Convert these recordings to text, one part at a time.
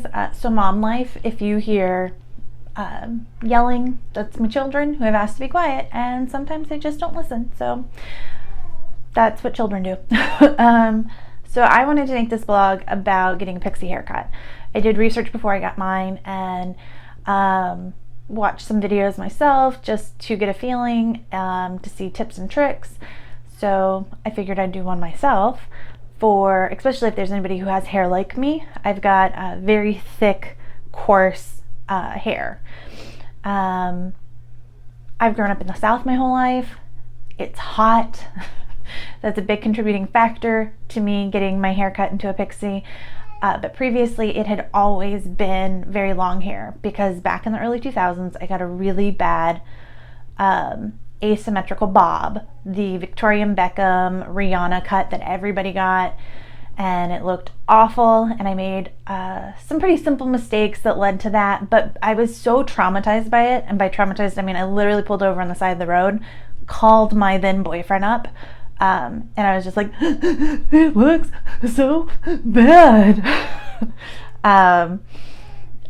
guys. So mom life, if you hear yelling, that's my children who have asked to be quiet, and sometimes they just don't listen. So that's what children do. So I wanted to make this blog about getting a Pixie haircut. I did research before I got mine and watched some videos myself just to get a feeling, to see tips and tricks. So I figured I'd do one myself, for especially if there's anybody who has hair like me. I've got very thick, coarse hair. I've grown up in the South my whole life. It's hot. That's a big contributing factor to me getting my hair cut into a Pixie. But previously it had always been very long hair, because back in the early 2000s I got a really bad asymmetrical bob, the Victorian Beckham Rihanna cut that everybody got, and it looked awful, and I made some pretty simple mistakes that led to that, but I was so traumatized by it, and by traumatized I mean I literally pulled over on the side of the road, called my then boyfriend up, and I was just like, it looks so bad.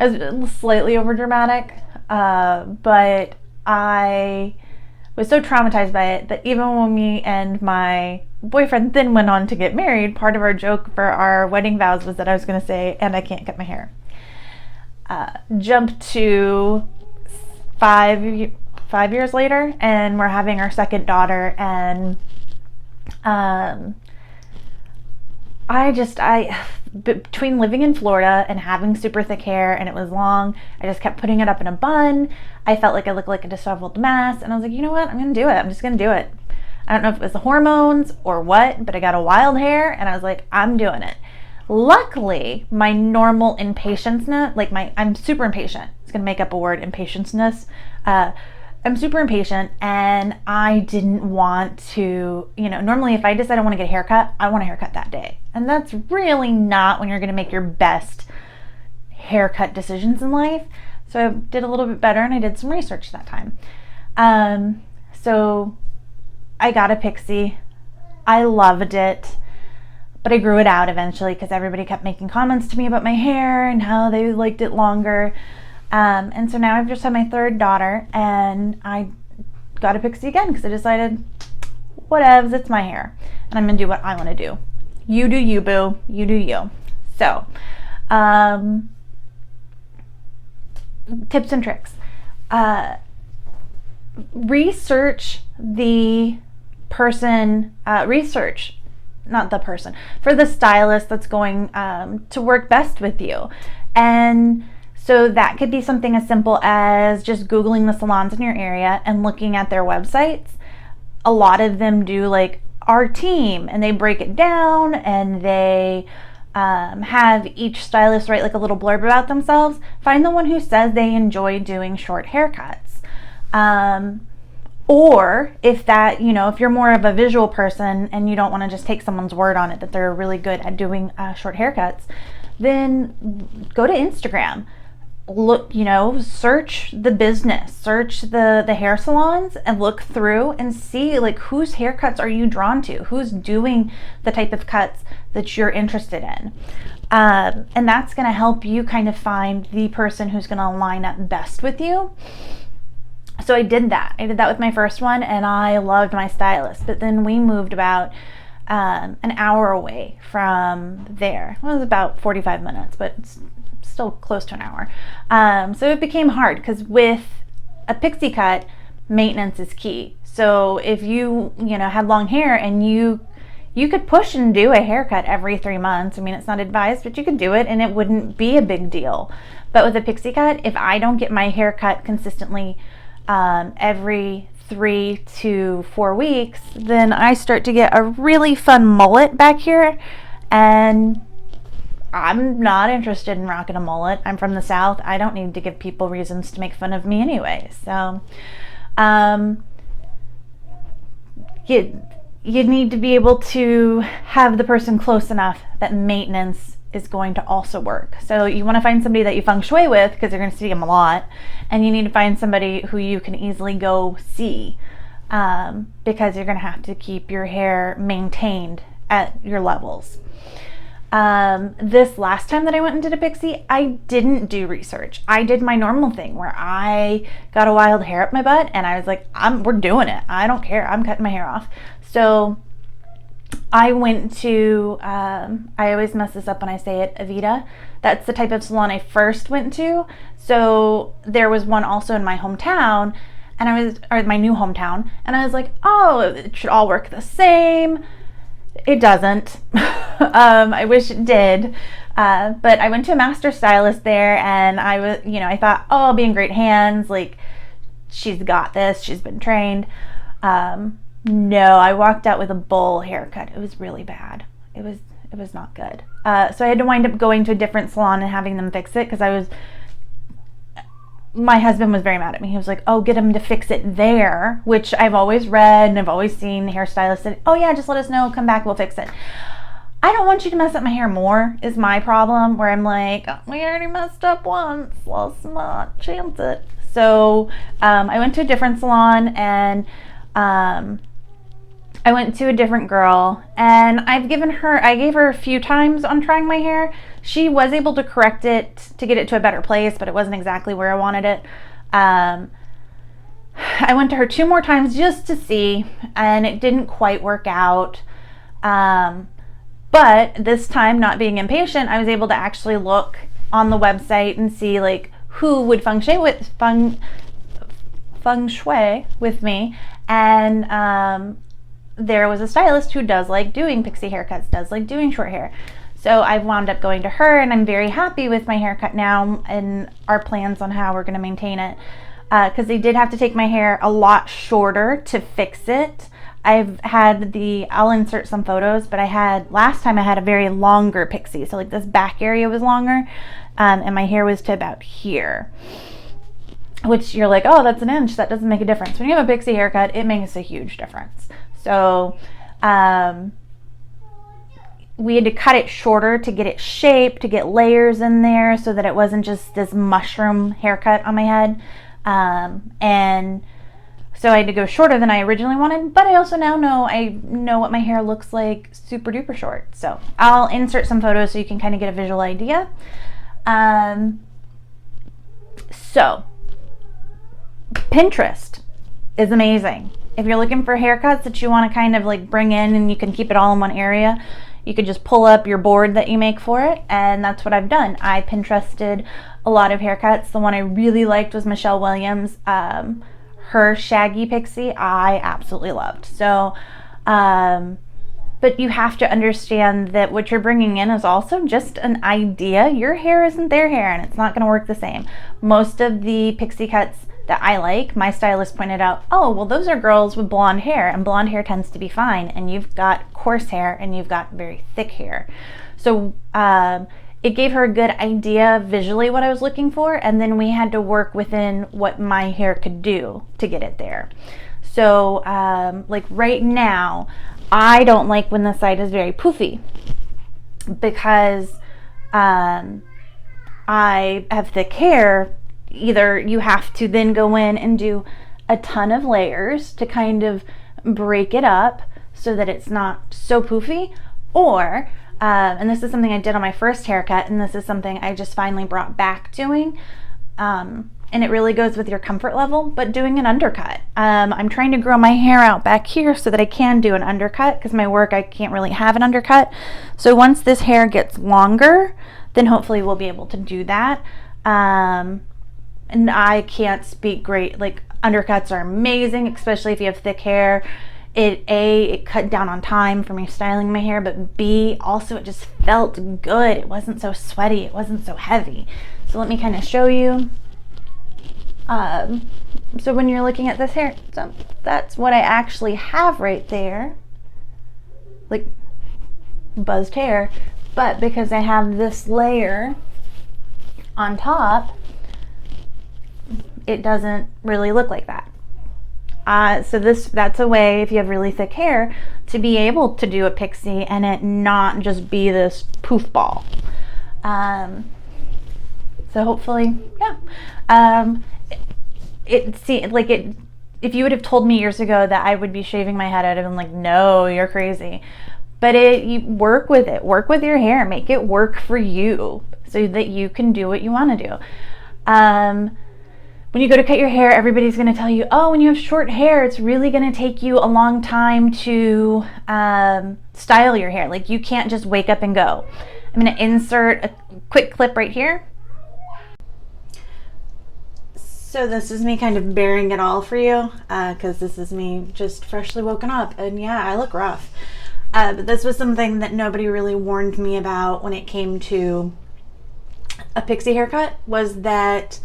It was slightly over dramatic, but I was so traumatized by it that even when me and my boyfriend then went on to get married, part of our joke for our wedding vows was that I was going to say, and I can't cut my hair. Jump to 5 years later, and we're having our second daughter, and between living in Florida and having super thick hair, and it was long, I just kept putting it up in a bun. I felt like I looked like a disheveled mess, and I was like, you know what, I'm gonna do it. I'm just gonna do it. I don't know if it was the hormones or what, but I got a wild hair, and I was like, I'm doing it. Luckily, my normal impatience-ness, I'm super impatient. It's gonna make up a word, impatience-ness. I'm super impatient, and I didn't want to, normally if I decide I want to get a haircut, I want a haircut that day. And that's really not when you're going to make your best haircut decisions in life. So I did a little bit better, and I did some research that time. So I got a Pixie. I loved it, but I grew it out eventually because everybody kept making comments to me about my hair and how they liked it longer. And so now I've just had my third daughter, and I got a Pixie again because I decided, whatevs, it's my hair, and I'm gonna do what I want to do. You do you, boo. You do you. So, tips and tricks. Research the person. For the stylist that's going to work best with you, and so that could be something as simple as just Googling the salons in your area and looking at their websites. A lot of them do like our team, and they break it down, and they have each stylist write like a little blurb about themselves. Find the one who says they enjoy doing short haircuts. Or if that, if you're more of a visual person and you don't want to just take someone's word on it that they're really good at doing short haircuts, then go to Instagram. Look, search the business, search the hair salons, and look through and see like whose haircuts are you drawn to, who's doing the type of cuts that you're interested in. And that's going to help you kind of find the person who's going to line up best with you. So I did that. With my first one, and I loved my stylist. But then we moved about an hour away from there. It was about 45 minutes, but it's still close to an hour. So it became hard because with a Pixie cut, maintenance is key. So if you had long hair and you could push and do a haircut every 3 months. I mean, it's not advised, but you could do it and it wouldn't be a big deal. But with a Pixie cut, if I don't get my hair cut consistently every 3 to 4 weeks, then I start to get a really fun mullet back here, and I'm not interested in rocking a mullet. I'm from the South. I don't need to give people reasons to make fun of me anyway. So you need to be able to have the person close enough that maintenance is going to also work. So you want to find somebody that you feng shui with, because you're going to see them a lot, and you need to find somebody who you can easily go see, because you're going to have to keep your hair maintained at your levels. This last time that I went and did a Pixie, I didn't do research. I did my normal thing where I got a wild hair up my butt and I was like, we're doing it. I don't care. I'm cutting my hair off. So I went to, I always mess this up when I say it, Aveda. That's the type of salon I first went to. So there was one also in my hometown, or my new hometown, and I was like, oh, it should all work the same. It doesn't. I wish it did. But I went to a master stylist there, and I thought, oh, I'll be in great hands. Like, she's got this. She's been trained. No, I walked out with a bowl haircut. It was really bad. It was not good. So I had to wind up going to a different salon and having them fix it because my husband was very mad at me. He was like, oh, get him to fix it there, which I've always read and I've always seen hairstylists say, oh yeah, just let us know, come back, we'll fix it. I don't want you to mess up my hair more is my problem, where I'm like, we already messed up once, let's not chance it. So I went to a different salon, and I went to a different girl, and I gave her a few times on trying my hair. She was able to correct it to get it to a better place, but it wasn't exactly where I wanted it. I went to her 2 more times just to see, and it didn't quite work out. But this time, not being impatient, I was able to actually look on the website and see like who would feng shui with me, and there was a stylist who does like doing pixie haircuts, does like doing short hair. So I've wound up going to her, and I'm very happy with my haircut now and our plans on how we're going to maintain it. Because they did have to take my hair a lot shorter to fix it. I'll insert some photos, but last time I had a very longer pixie. So like this back area was longer, and my hair was to about here. Which you're like, oh, that's an inch. That doesn't make a difference. When you have a pixie haircut, it makes a huge difference. So we had to cut it shorter to get it shaped, to get layers in there so that it wasn't just this mushroom haircut on my head. And so I had to go shorter than I originally wanted, but I also now know what my hair looks like super duper short. So I'll insert some photos so you can kind of get a visual idea. So Pinterest is amazing. If you're looking for haircuts that you want to kind of like bring in and you can keep it all in one area, you could just pull up your board that you make for it, and that's what I've done. I Pinterested a lot of haircuts. The one I really liked was Michelle Williams. Her shaggy pixie I absolutely loved. So but you have to understand that what you're bringing in is also just an idea. Your hair isn't their hair, and it's not going to work the same. Most of the pixie cuts that I like, my stylist pointed out, oh, well, those are girls with blonde hair, and blonde hair tends to be fine, and you've got coarse hair and you've got very thick hair. So it gave her a good idea visually what I was looking for, and then we had to work within what my hair could do to get it there. So like right now, I don't like when the side is very poofy, because I have thick hair. Either you have to then go in and do a ton of layers to kind of break it up so that it's not so poofy, or and this is something I did on my first haircut, and this is something I just finally brought back doing, and it really goes with your comfort level, but doing an undercut. I'm trying to grow my hair out back here so that I can do an undercut, because my work I can't really have an undercut. So once this hair gets longer, then hopefully we'll be able to do that. And I can't speak great, like undercuts are amazing, especially if you have thick hair. It cut down on time for me styling my hair, but B, also it just felt good. It wasn't so sweaty, it wasn't so heavy. So let me kind of show you. So when you're looking at this hair, so that's what I actually have right there, like buzzed hair, but because I have this layer on top, it doesn't really look like that. So that's a way, if you have really thick hair, to be able to do a pixie and it not just be this poof ball. So hopefully, yeah. If you would have told me years ago that I would be shaving my head, I'd have been like, no, you're crazy. But you work with it. Work with your hair. Make it work for you so that you can do what you want to do. When you go to cut your hair, everybody's going to tell you, oh, when you have short hair, it's really going to take you a long time to style your hair. Like, you can't just wake up and go. I'm going to insert a quick clip right here. So this is me kind of bearing it all for you, because this is me just freshly woken up, and yeah, I look rough. But this was something that nobody really warned me about when it came to a pixie haircut, was that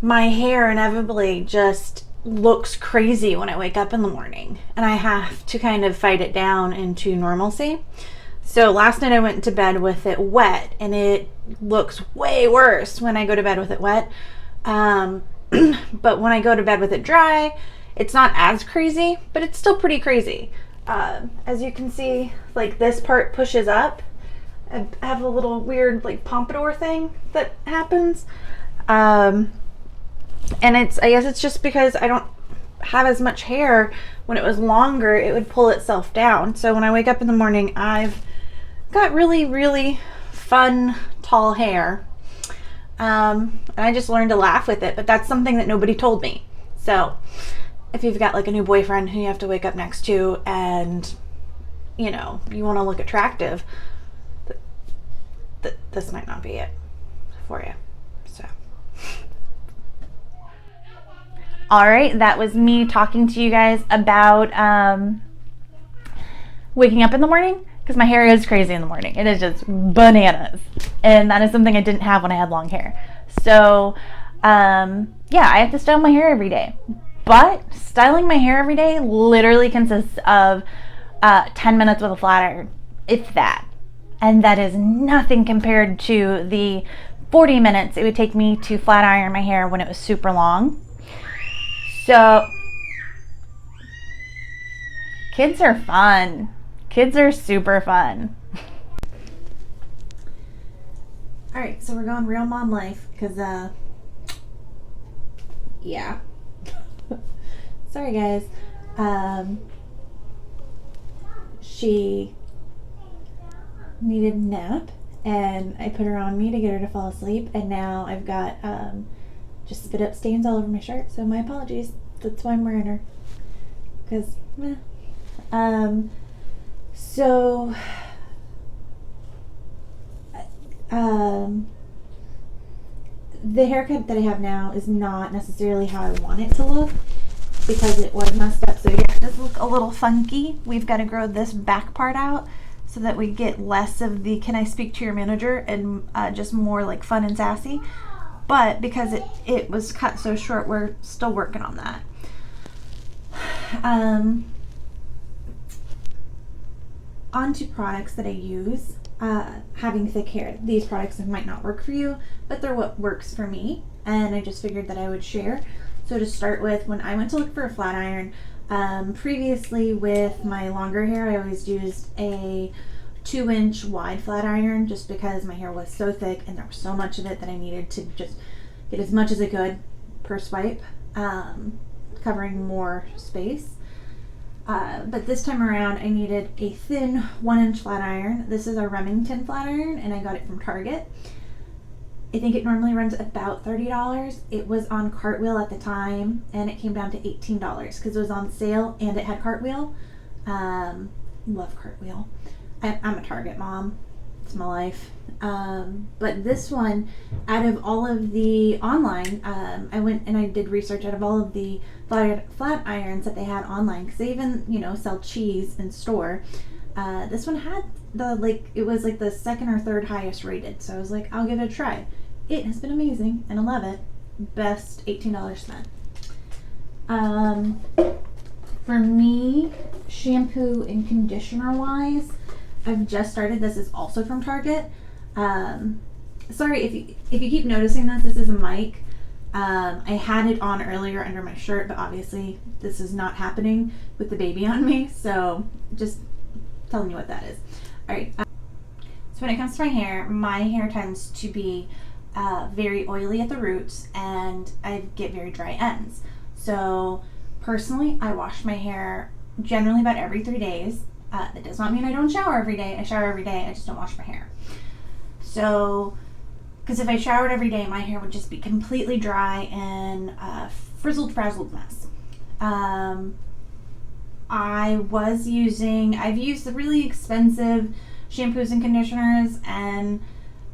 my hair inevitably just looks crazy when I wake up in the morning, and I have to kind of fight it down into normalcy. So last night I went to bed with it wet, and it looks way worse when I go to bed with it wet. But when I go to bed with it dry, it's not as crazy, but it's still pretty crazy. As you can see, like, this part pushes up. I have a little weird, like, pompadour thing that happens. And I guess it's just because I don't have as much hair. When it was longer, it would pull itself down. So when I wake up in the morning, I've got really, really fun, tall hair. And I just learned to laugh with it, but that's something that nobody told me. So if you've got like a new boyfriend who you have to wake up next to, and you know, you want to look attractive, this might not be it for you. So all right, that was me talking to you guys about waking up in the morning, because my hair is crazy in the morning. It is just bananas. And that is something I didn't have when I had long hair. So, yeah, I have to style my hair every day. But styling my hair every day literally consists of 10 minutes with a flat iron, if that. And that is nothing compared to the 40 minutes it would take me to flat iron my hair when it was super long. So, kids are fun. Kids are super fun. All right, so we're going real mom life, because, yeah. Sorry, guys. She needed a nap, and I put her on me to get her to fall asleep, and now I've got, just spit up stains all over my shirt, so my apologies. That's why I'm wearing her. Because, so, the haircut that I have now is not necessarily how I want it to look, because it was messed up. So yeah, it does look a little funky. We've got to grow this back part out so that we get less of the "can I speak to your manager" and just more like fun and sassy. But because it was cut so short, we're still working on that. Onto products that I use. Having thick hair, these products might not work for you, but they're what works for me, and I just figured that I would share. So to start with, when I went to look for a flat iron, previously with my longer hair, I always used a 2-inch wide flat iron, just because my hair was so thick and there was so much of it that I needed to just get as much as I could per swipe, covering more space. But this time around, I needed a thin 1-inch flat iron. This is a Remington flat iron, and I got it from Target. I think it normally runs about $30. It was on Cartwheel at the time, and it came down to $18 because it was on sale and it had Cartwheel. Love Cartwheel. I'm a Target mom. It's my life. But this one, out of all of the online, I went and I did research out of all of the flat irons that they had online, because they even, sell cheese in store. This one had it was like the second or third highest rated. So I was like, I'll give it a try. It has been amazing, and I love it. Best $18 spent. For me, shampoo and conditioner wise, I've just started. This is also from Target. Sorry if you keep noticing this is a mic. I had it on earlier under my shirt, but obviously this is not happening with the baby on me, so just telling you what that is. All right. So when it comes to my hair tends to be very oily at the roots, and I get very dry ends. So personally, I wash my hair generally about every 3 days. That does not mean I don't shower every day. I shower every day. I just don't wash my hair. So, because if I showered every day, my hair would just be completely dry and frizzled, frazzled mess. I've used the really expensive shampoos and conditioners, and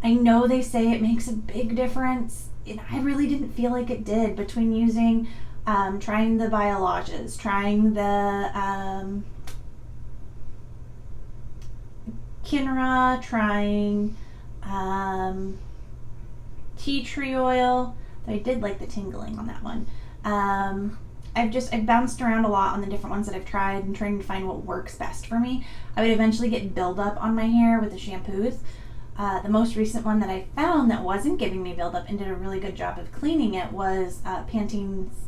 I know they say it makes a big difference, and I really didn't feel like it did between using, trying the Biologes, trying the Kinra, trying tea tree oil. I did like the tingling on that one. I've bounced around a lot on the different ones that I've tried and trying to find what works best for me. I would eventually get buildup on my hair with the shampoos. The most recent one that I found that wasn't giving me buildup and did a really good job of cleaning it was Pantene's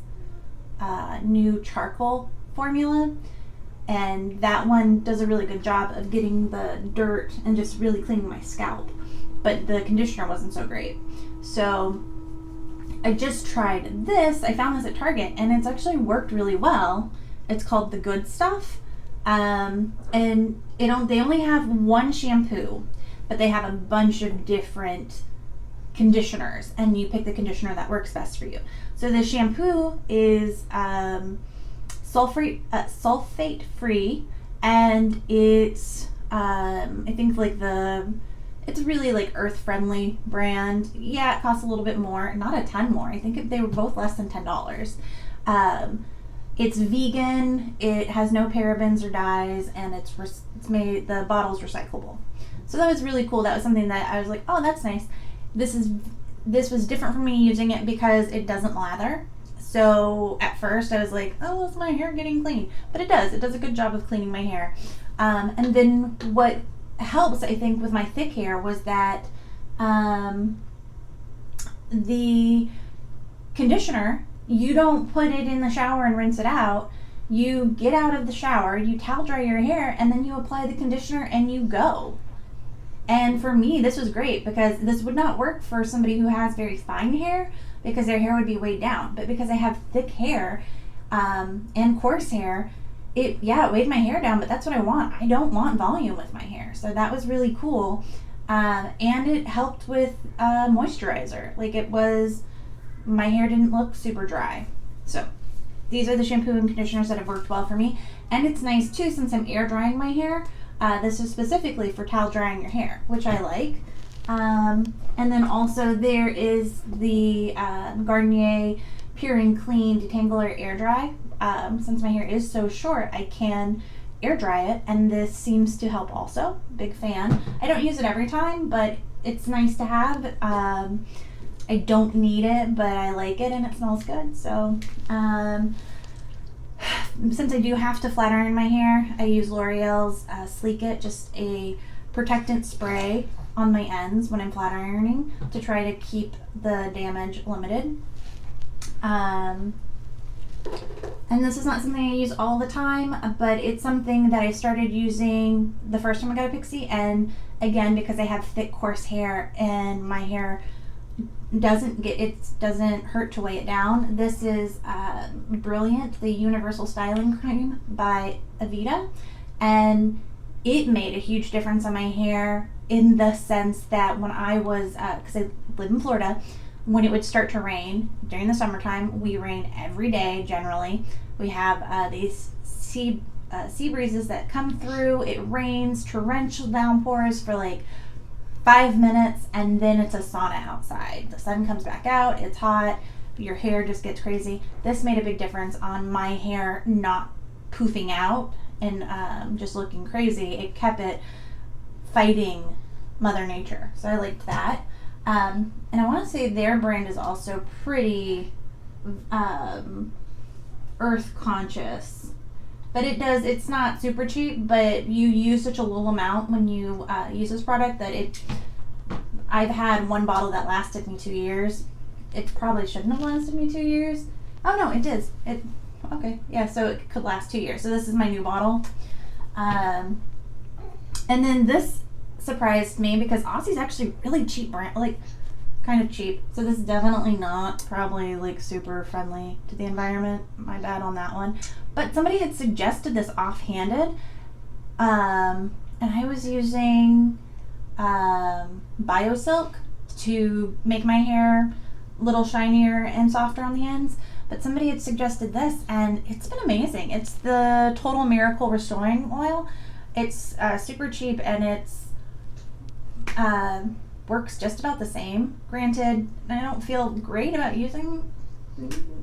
new charcoal formula. And that one does a really good job of getting the dirt and just really cleaning my scalp. But the conditioner wasn't so great. So I just tried this. I found this at Target, and it's actually worked really well. It's called The Good Stuff. And they only have one shampoo, but they have a bunch of different conditioners, and you pick the conditioner that works best for you. So the shampoo is sulfate free, and it's I think it's really like earth friendly brand. Yeah, it costs a little bit more, not a ton more. I think they were both less than $10. It's vegan, it has no parabens or dyes, and it's made, the bottle's recyclable. So that was really cool. That was something that I was like, oh, that's nice. This was different for me using it because it doesn't lather. So at first I was like, oh, is my hair getting clean? But it does a good job of cleaning my hair. And then what helps, I think, with my thick hair was that the conditioner, you don't put it in the shower and rinse it out. You get out of the shower, you towel dry your hair, and then you apply the conditioner and you go. And for me, this was great because this would not work for somebody who has very fine hair because their hair would be weighed down. But because I have thick hair and coarse hair, it weighed my hair down, but that's what I want. I don't want volume with my hair. So that was really cool. And it helped with moisturizer. My hair didn't look super dry. So these are the shampoo and conditioners that have worked well for me. And it's nice too, since I'm air drying my hair. This is specifically for towel drying your hair, which I like. And then also there is the Garnier Pure and Clean Detangler Air Dry. Since my hair is so short, I can air dry it, and this seems to help also. Big fan. I don't use it every time, but it's nice to have. I don't need it, but I like it, and it smells good. So since I do have to flat iron my hair, I use L'Oreal's Sleek It, just a protectant spray on my ends when I'm flat ironing to try to keep the damage limited. And this is not something I use all the time, but it's something that I started using the first time I got a Pixie, and again, because I have thick, coarse hair and my hair doesn't hurt to weigh it down. This is Brilliant, the Universal Styling Cream by Aveda, and it made a huge difference on my hair in the sense that when I was, because I live in Florida, when it would start to rain during the summertime, we rain every day generally. We have these sea breezes that come through. It rains torrential downpours for like 5 minutes, and then it's a sauna outside. The sun comes back out, it's hot, your hair just gets crazy. This made a big difference on my hair not poofing out and just looking crazy. It kept it fighting Mother Nature, so I liked that. And I want to say their brand is also pretty earth conscious, but it's not super cheap, but you use such a little amount when you use this product that I've had one bottle that lasted me 2 years. It probably shouldn't have lasted me 2 years. Oh no, it did. Okay, yeah, so it could last 2 years. So this is my new bottle. And then this surprised me because Aussie's actually really cheap brand, like kind of cheap. So this is definitely not probably like super friendly to the environment. My bad on that one. But somebody had suggested this offhanded And I was using BioSilk to make my hair a little shinier and softer on the ends. But somebody had suggested this, and it's been amazing. It's the Total Miracle Restoring Oil. It's super cheap, and it's works just about the same. Granted, I don't feel great about using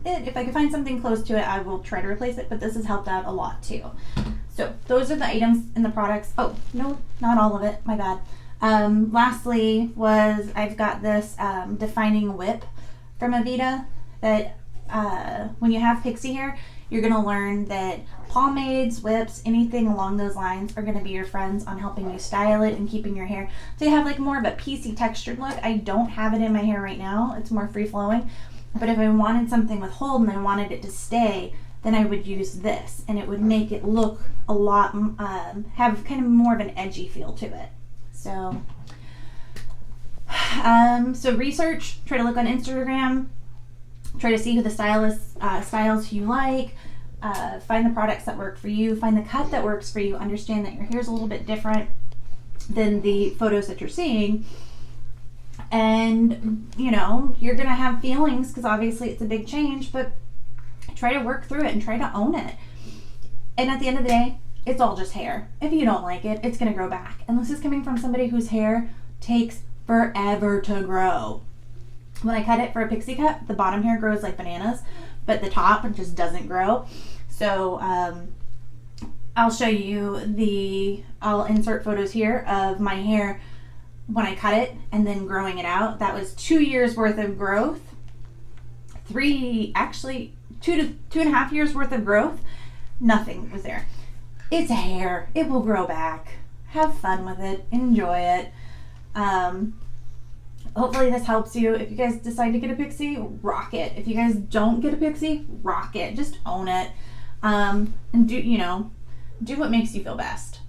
it. If I could find something close to it, I will try to replace it, but this has helped out a lot too. So those are the items in the products. Oh, no, not all of it. My bad. Lastly was I've got this defining whip from Aveda that when you have pixie hair, you're going to learn that pomades, whips, anything along those lines are going to be your friends on helping you style it and keeping your hair so you have like more of a piecey textured look. I don't have it in my hair right now. It's more free flowing. But if I wanted something with hold and I wanted it to stay, then I would use this, and it would make it look a lot, have kind of more of an edgy feel to it. So, so research, try to look on Instagram, try to see who the styles you like, find the products that work for you, find the cut that works for you, understand that your hair's a little bit different than the photos that you're seeing. And, you know, you're going to have feelings because obviously it's a big change, but try to work through it and try to own it. And at the end of the day, it's all just hair. If you don't like it, it's going to grow back. And this is coming from somebody whose hair takes forever to grow. When I cut it for a pixie cut, the bottom hair grows like bananas, but the top just doesn't grow. So I'll show you I'll insert photos here of my hair when I cut it and then growing it out. That was 2 years worth of growth. 2 to 2.5 years worth of growth. Nothing was there. It's hair. It will grow back. Have fun with it. Enjoy it. Hopefully this helps you. If you guys decide to get a pixie, rock it. If you guys don't get a pixie, rock it. Just own it. And do what makes you feel best.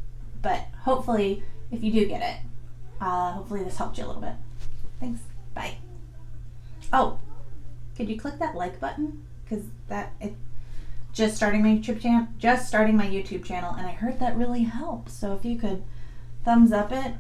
But hopefully, if you do get it, hopefully this helped you a little bit. Thanks. Bye. Oh, could you click that like button? Because just starting my YouTube channel, and I heard that really helps. So if you could thumbs up it.